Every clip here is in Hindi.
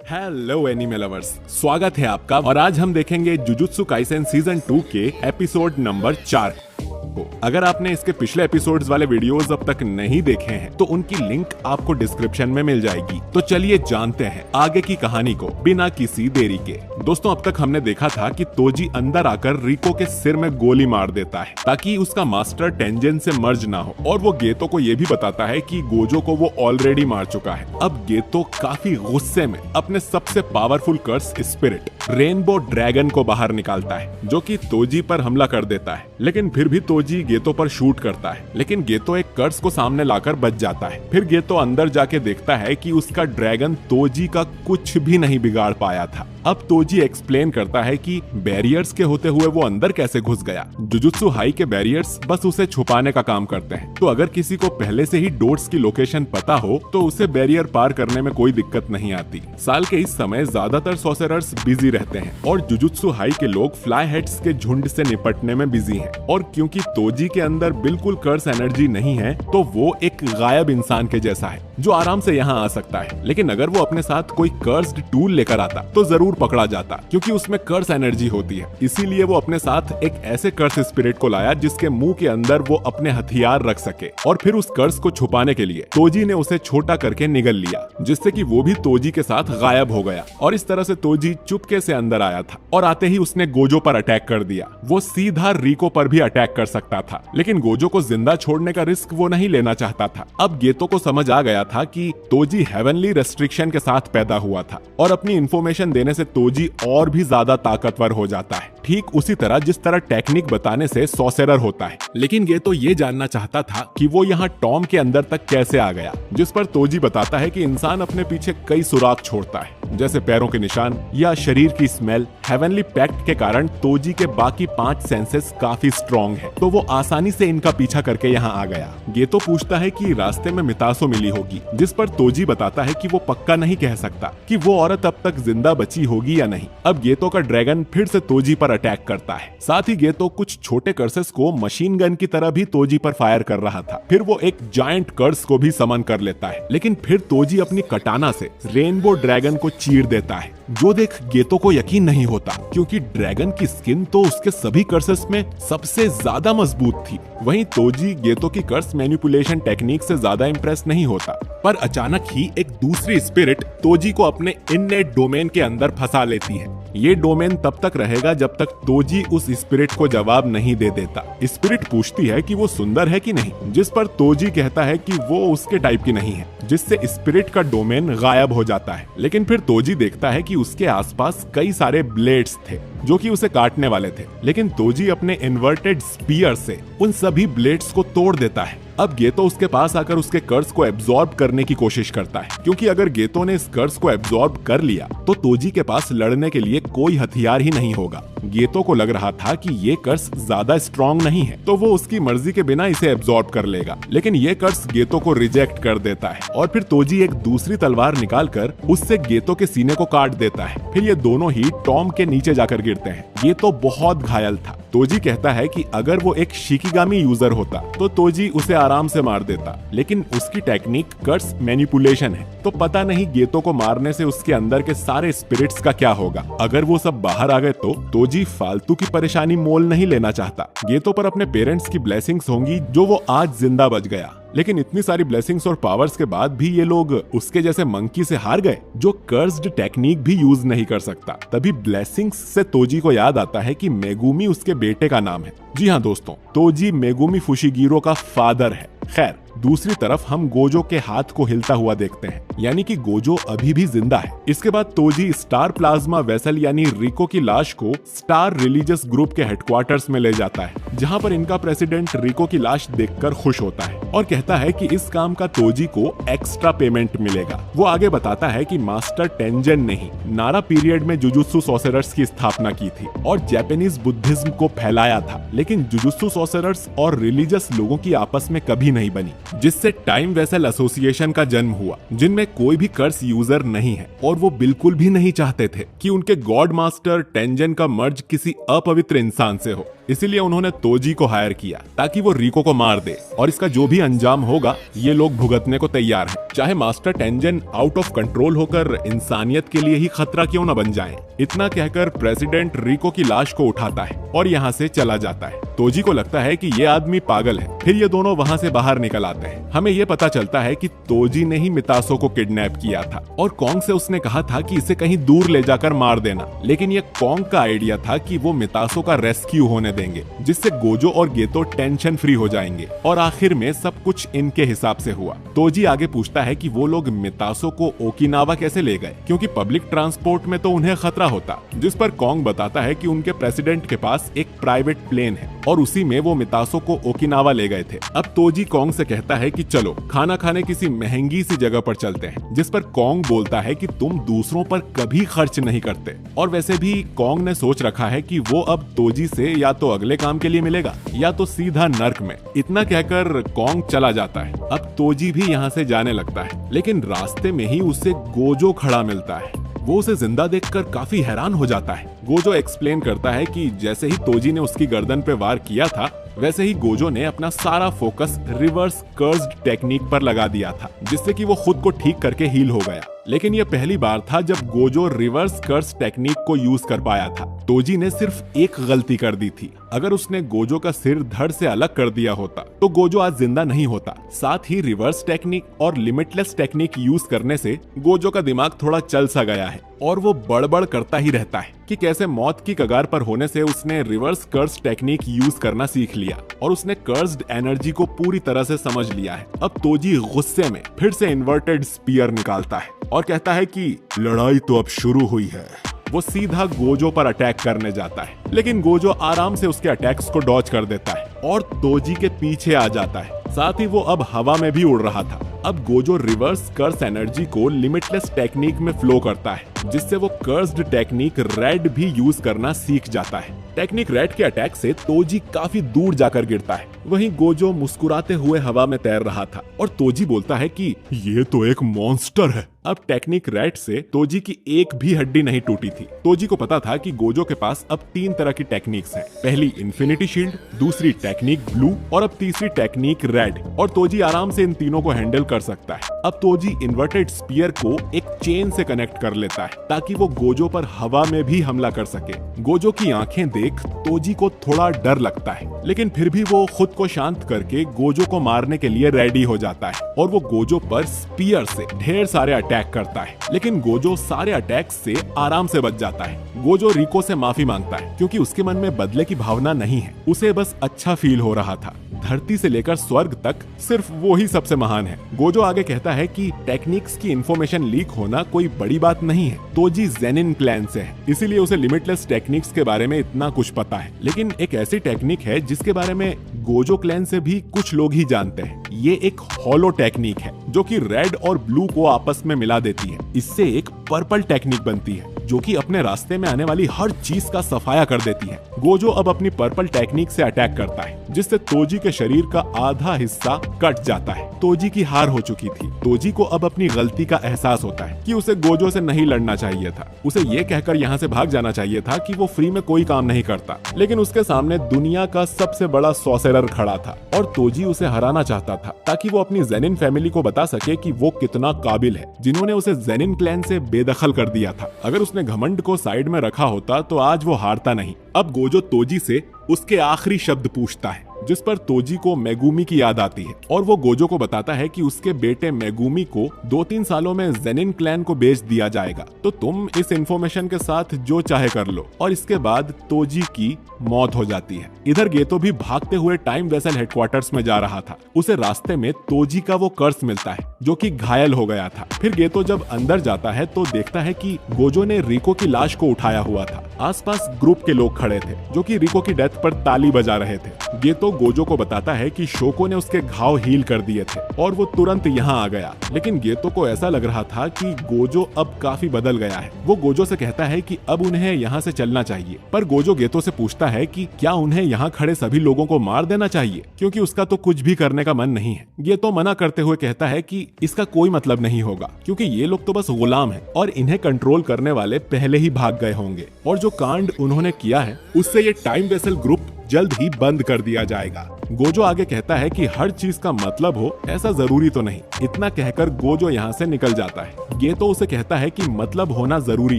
हेलो एनिमे लवर्स, स्वागत है आपका। और आज हम देखेंगे जुजुत्सु काइसेन सीजन 2 के एपिसोड नंबर 4 को। अगर आपने इसके पिछले एपिसोड्स वाले वीडियोस अब तक नहीं देखे हैं तो उनकी लिंक आपको डिस्क्रिप्शन में मिल जाएगी। तो चलिए जानते हैं आगे की कहानी को बिना किसी देरी के। दोस्तों, अब तक हमने देखा था कि तोजी अंदर आकर रिको के सिर में गोली मार देता है ताकि उसका मास्टर टेंजन से मर्ज ना हो, और वो गेतो को ये भी बताता है कि गोजो को वो ऑलरेडी मार चुका है। अब गेतो काफी गुस्से में अपने सबसे पावरफुल कर्स स्पिरिट रेनबो ड्रैगन को बाहर निकालता है, जो कि तोजी पर हमला कर देता है। लेकिन फिर भी तोजी गेतो पर शूट करता है, लेकिन गेतो एक कर्स को सामने लाकर बच जाता है। फिर गेतो अंदर जाके देखता है कि उसका ड्रैगन तोजी का कुछ भी नहीं बिगाड़ पाया था। अब तोजी एक्सप्लेन करता है कि बैरियर्स के होते हुए वो अंदर कैसे घुस गया। जुजुत्सु हाई के बैरियर्स बस उसे छुपाने का काम करते हैं, तो अगर किसी को पहले से ही डोट्स की लोकेशन पता हो तो उसे बैरियर पार करने में कोई दिक्कत नहीं आती। साल के इस समय ज्यादातर सॉर्सरर्स बिजी रहते हैं और जुजुत्सु हाई के लोग फ्लाई हेड्स के झुंड से निपटने में बिजी हैं। और क्योंकि तोजी के अंदर बिल्कुल कर्स एनर्जी नहीं है, तो वो एक गायब इंसान के जैसा है जो आराम से यहाँ आ सकता है। लेकिन अगर वो अपने साथ कोई कर्स्ड टूल लेकर आता तो जरूर पकड़ा जाता, क्योंकि उसमें कर्स एनर्जी होती है। इसीलिए वो अपने साथ एक ऐसे कर्स स्पिरिट को लाया जिसके मुंह के अंदर वो अपने हथियार रख सके। और फिर उस कर्स को छुपाने के लिए तोजी ने उसे छोटा करके निगल लिया, जिससे कि वो भी तोजी के साथ गायब हो गया। और इस तरह से तोजी चुपके से अंदर आया था और आते ही उसने गोजो पर अटैक कर दिया। वो सीधा रिको पर भी अटैक कर सकता था, लेकिन गोजो को जिंदा छोड़ने का रिस्क वो नहीं लेना चाहता था। अब गेतो को समझ आ गया था कि तोजी हेवनली रेस्ट्रिक्शन के साथ पैदा हुआ था और अपनी इंफॉर्मेशन देने से तोजी और भी ज्यादा ताकतवर हो जाता है, ठीक उसी तरह जिस तरह टेक्निक बताने से सॉर्सरर होता है। लेकिन गेतो ये जानना चाहता था कि वो यहाँ टॉम के अंदर तक कैसे आ गया, जिस पर तोजी बताता है कि इंसान अपने पीछे कई सुराग छोड़ता है, जैसे पैरों के निशान या शरीर की स्मेल। हेवनली पैक्ट के कारण तोजी के बाकी 5 सेंसेस काफी स्ट्रॉन्ग है, तो वो आसानी से इनका पीछा करके यहाँ आ गया। गेतो पूछता है कि रास्ते में मितासो मिली होगी, जिस पर तोजी बताता है कि वो पक्का नहीं कह सकता कि वो औरत अब तक जिंदा बची होगी या नहीं। अब गेतो का ड्रैगन फिर से तोजी पर अटैक करता है। साथ ही गेतो कुछ छोटे कर्सेस को मशीन गन की तरह भी तोजी पर फायर कर रहा था। फिर वो एक जायंट कर्स को भी समन कर लेता है, लेकिन फिर तोजी अपनी कटाना से रेनबो ड्रैगन को चीर देता है, जो देख गेतो को यकीन नहीं होता, क्योंकि ड्रैगन की स्किन तो उसके सभी कर्सेस में सबसे ज्यादा मजबूत थी। वहीं तोजी गेतो की कर्स मैनिपुलेशन टेक्निक से ज्यादा इंप्रेस नहीं होता। पर अचानक ही एक दूसरी स्पिरिट तोजी को अपने इननेट डोमेन के अंदर फंसा लेती है। ये डोमेन तब तक रहेगा जब तक तोजी उस स्पिरिट को जवाब नहीं दे देता। स्पिरिट पूछती है कि वो सुंदर है कि नहीं, जिस पर तोजी कहता है कि वो उसके टाइप की नहीं है, जिससे स्पिरिट का डोमेन गायब हो जाता है। लेकिन फिर तोजी देखता है कि उसके आसपास कई सारे ब्लेड्स थे जो कि उसे काटने वाले थे, लेकिन तोजी अपने इन्वर्टेड स्पीयर से उन सभी ब्लेड्स को तोड़ देता है। अब गेतो उसके पास आकर उसके कर्स को एब्जॉर्ब करने की कोशिश करता है, क्योंकि अगर गेतो ने इस कर्स को एब्जॉर्ब कर लिया तो तोजी के पास लड़ने के लिए कोई हथियार ही नहीं होगा। गेतो को लग रहा था कि ये कर्स ज्यादा स्ट्रॉन्ग नहीं है, तो वो उसकी मर्जी के बिना इसे एब्जॉर्ब कर लेगा। लेकिन ये कर्स गेतो को रिजेक्ट कर देता है और फिर तोजी एक दूसरी तलवार निकालकर उससे गेतो के सीने को काट देता है। फिर ये दोनों ही टॉम के नीचे जाकर गिरते हैं। गेतो बहुत घायल था। तोजी कहता है कि अगर वो एक शिकिगामी यूजर होता तो तोजी उसे आराम से मार देता, लेकिन उसकी टेक्निक कर्स मैनिपुलेशन है, तो पता नहीं गेतो को मारने से उसके अंदर के सारे स्पिरिट्स का क्या होगा। अगर वो सब बाहर आ गए तो तोजी फालतू की परेशानी मोल नहीं लेना चाहता। गेतो पर अपने पेरेंट्स की ब्लेसिंग्स होंगी जो वो आज जिंदा बच गया, लेकिन इतनी सारी ब्लेसिंग्स और पावर्स के बाद भी ये लोग उसके जैसे मंकी से हार गए जो कर्स्ड टेक्निक भी यूज नहीं कर सकता। तभी ब्लेसिंग्स से तोजी को याद आता है कि मेगुमी उसके बेटे का नाम है। जी हाँ दोस्तों, तोजी मेगुमी फुशिगिरो का फादर है। खैर, दूसरी तरफ हम गोजो के हाथ को हिलता हुआ देखते हैं, यानी कि गोजो अभी भी जिंदा है। इसके बाद तोजी स्टार प्लाज्मा वेसल यानी रिको की लाश को स्टार रिलीजियस ग्रुप के हेडक्वार्टर्स में ले जाता है, जहां पर इनका प्रेसिडेंट रिको की लाश देखकर खुश होता है और कहता है कि इस काम का तोजी को एक्स्ट्रा पेमेंट मिलेगा। वो आगे बताता है कि मास्टर टेंजन ने ही नारा पीरियड में जुजुत्सु सॉर्सरर्स की स्थापना की थी और जापानीज बुद्धिज्म को फैलाया था, लेकिन जुजुत्सु सॉर्सरर्स और रिलीजियस लोगों की आपस में कभी नहीं बनी, जिससे टाइम वेसल एसोसिएशन का जन्म हुआ, जिनमें कोई भी कर्स यूजर नहीं है और वो बिल्कुल भी नहीं चाहते थे कि उनके गॉड मास्टर टेंजन का मर्ज किसी अपवित्र इंसान से हो। इसीलिए उन्होंने तोजी को हायर किया ताकि वो रिको को मार दे, और इसका जो भी अंजाम होगा ये लोग भुगतने को तैयार हैं, चाहे master tangent out of control होकर इंसानियत के लिए ही खतरा क्यों न बन जाए। इतना कहकर प्रेसिडेंट रिको की लाश को उठाता है और यहाँ से चला जाता है। तोजी को लगता है कि ये आदमी पागल है। फिर ये दोनों वहाँ से बाहर निकल आते हैं। हमें ये पता चलता है कि तोजी ने ही मितासो को किडनैप किया था और कॉन्ग से उसने कहा था कि इसे कहीं दूर ले जाकर मार देना, लेकिन ये कॉन्ग का आइडिया था कि वो मितासो का रेस्क्यू होने देंगे, जिससे गोजो और गेतो टेंशन फ्री हो जाएंगे और आखिर में सब कुछ इनके हिसाब से हुआ। तोजी आगे पूछता है कि वो लोग मितासो को ओकिनावा कैसे ले गए, क्योंकि पब्लिक ट्रांसपोर्ट में तो उन्हें खतरा होता, जिस पर कॉन्ग बताता है कि उनके प्रेसिडेंट के पास एक प्राइवेट प्लेन है और उसी में वो मितासो को ओकिनावा ले गए थे। अब तोजी कॉन्ग से कहता है कि चलो खाना खाने किसी महंगी सी जगह पर चलते हैं, जिस पर कॉन्ग बोलता है कि तुम दूसरों पर कभी खर्च नहीं करते, और वैसे भी कॉन्ग ने सोच रखा है कि वो अब तोजी से या तो अगले काम के लिए मिलेगा या तो सीधा नर्क में। इतना कहकर कॉन्ग चला जाता है। अब तोजी भी यहाँ से जाने लगता है, लेकिन रास्ते में ही उसे गोजो खड़ा मिलता है। वो उसे जिंदा देखकर काफी हैरान हो जाता है। गोजो एक्सप्लेन करता है कि जैसे ही तोजी ने उसकी गर्दन पे वार किया था, वैसे ही गोजो ने अपना सारा फोकस रिवर्स कर्स्ड टेक्निक पर लगा दिया था, जिससे कि वो खुद को ठीक करके हील हो गया। लेकिन ये पहली बार था जब गोजो रिवर्स कर्स टेक्निक को यूज कर पाया था। तोजी ने सिर्फ एक गलती कर दी थी। अगर उसने गोजो का सिर धड़ से अलग कर दिया होता तो गोजो आज जिंदा नहीं होता। साथ ही रिवर्स टेक्निक और लिमिटलेस टेक्निक यूज करने से गोजो का दिमाग थोड़ा चल सा गया है और वो बड़बड़ करता ही रहता है कि कैसे मौत की कगार पर होने से उसने रिवर्स कर्स टेक्निक यूज करना सीख लिया और उसने कर्स्ड एनर्जी को पूरी तरह से समझ लिया है। अब तोजी गुस्से में फिर से इन्वर्टेड स्पीयर निकालता है और कहता है कि लड़ाई तो अब शुरू हुई है। वो सीधा गोजो पर अटैक करने जाता है, लेकिन गोजो आराम से उसके अटैक्स को डॉज कर देता है और तोजी के पीछे आ जाता है। साथ ही वो अब हवा में भी उड़ रहा था। अब गोजो रिवर्स कर्स एनर्जी को लिमिटलेस टेक्निक में फ्लो करता है, जिससे वो कर्स्ड टेक्निक रेड भी यूज करना सीख जाता है। टेक्निक रेड के अटैक से तोजी काफी दूर जाकर गिरता है। वहीं गोजो मुस्कुराते हुए हवा में तैर रहा था और तोजी बोलता है कि ये तो एक मॉन्स्टर है। अब टेक्निक रेड से तोजी की एक भी हड्डी नहीं टूटी थी। तोजी को पता था कि गोजो के पास अब 3 तरह की टेक्निक्स हैं। पहली इन्फिनिटी शील्ड, दूसरी टेक्निक ब्लू और अब तीसरी टेक्निक रेड, और तोजी आराम से इन तीनों को हैंडल कर सकता है। अब तोजी इन्वर्टेड स्पीयर को एक चेन से कनेक्ट कर लेता है ताकि वो गोजो पर हवा में भी हमला कर सके। गोजो की आंखें देख तोजी को थोड़ा डर लगता है, लेकिन फिर भी वो खुद को शांत करके गोजो को मारने के लिए रेडी हो जाता है और वो गोजो पर स्पीयर से ढेर सारे अटैक करता है। लेकिन गोजो सारे अटैक से आराम से बच जाता है। गोजो रिको से माफी मांगता है क्योंकि उसके मन में बदले की भावना नहीं है, उसे बस अच्छा फील हो रहा था। धरती से लेकर स्वर्ग तक सिर्फ वो ही सबसे महान है। गोजो आगे कहता है कि टेक्निक्स की इंफॉर्मेशन लीक होना कोई बड़ी बात नहीं है। तोजी जेनिन क्लैन से है, इसीलिए उसे लिमिटलेस टेक्निक्स के बारे में इतना कुछ पता है। लेकिन एक ऐसी टेक्निक है जिसके बारे में गोजो क्लैन से भी कुछ लोग ही जानते हैं। ये एक हॉलो टेक्निक है जो कि रेड और ब्लू को आपस में मिला देती है। इससे एक पर्पल टेक्निक बनती है जो कि अपने रास्ते में आने वाली हर चीज का सफाया कर देती है। गोजो अब अपनी पर्पल टेक्निक से अटैक करता है, जिससे तोजी के शरीर का आधा हिस्सा कट जाता है। तोजी की हार हो चुकी थी। तोजी को अब अपनी गलती का एहसास होता है कि उसे गोजो से नहीं लड़ना चाहिए था। उसे ये कहकर यहाँ से भाग जाना चाहिए था कि वो फ्री में कोई काम नहीं करता, लेकिन उसके सामने दुनिया का सबसे बड़ा सॉर्सरर खड़ा था और तोजी उसे हराना चाहता था ताकि वो अपनी जेनिन फैमिली को बता सके कि वो कितना काबिल है, जिन्होंने उसे जेनिन क्लैन से बेदखल कर दिया था। अगर उसने घमंड को साइड में रखा होता तो आज वो हारता नहीं। अब गोजो तोजी से उसके आखिरी शब्द पूछता है, जिस पर तोजी को मेगुमी की याद आती है और वो गोजो को बताता है कि उसके बेटे मेगुमी को 2-3 सालों में जेनिन क्लैन को बेच दिया जाएगा, तो तुम इस इंफॉर्मेशन के साथ जो चाहे कर लो। और इसके बाद तोजी की मौत हो जाती है। इधर गेतो भी भागते हुए टाइम वेसल हेडक्वार्टर्स में जा रहा था। उसे रास्ते में तोजी का वो कर्स मिलता है जो कि घायल हो गया था। फिर गेतो जब अंदर जाता है तो देखता है कि गोजो ने रिको की लाश को उठाया हुआ था। आसपास ग्रुप के लोग खड़े थे जो कि रिको की डेथ पर ताली बजा रहे थे। गेतो गोजो को बताता है कि शोको ने उसके घाव हील कर दिए थे और वो तुरंत यहाँ आ गया। लेकिन गेतो को ऐसा लग रहा था कि गोजो अब काफी बदल गया है। वो गोजो से कहता है कि अब उन्हें यहाँ से चलना चाहिए, पर गोजो गेतो से पूछता है कि क्या उन्हें यहाँ खड़े सभी लोगों को मार देना चाहिए, क्योंकि उसका तो कुछ भी करने का मन नहीं है। गेतो मना करते हुए कहता है कि इसका कोई मतलब नहीं होगा, क्योंकि ये लोग तो बस गुलाम हैं और इन्हें कंट्रोल करने वाले पहले ही भाग गए होंगे और जो कांड उन्होंने किया है उससे ये टाइम वेसल ग्रुप जल्द ही बंद कर दिया जाएगा। गोजो आगे कहता है कि हर चीज का मतलब हो ऐसा जरूरी तो नहीं। इतना कहकर गोजो यहाँ से निकल जाता है। गेतो उसे कहता है कि मतलब होना जरूरी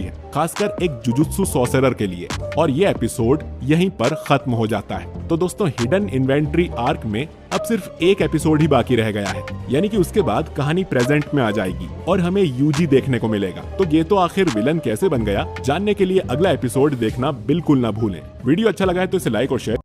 है, खासकर एक जुजुत्सु सॉर्सरर के लिए। और ये एपिसोड यहीं पर खत्म हो जाता है। तो दोस्तों, हिडन इन्वेंट्री आर्क में अब सिर्फ एक एपिसोड ही बाकी रह गया है, यानी कि उसके बाद कहानी प्रेजेंट में आ जाएगी और हमें यूजी देखने को मिलेगा। तो गेतो आखिर विलन कैसे बन गया, जानने के लिए अगला एपिसोड देखना बिल्कुल ना भूलें। वीडियो अच्छा लगा है तो इसे लाइक और शेयर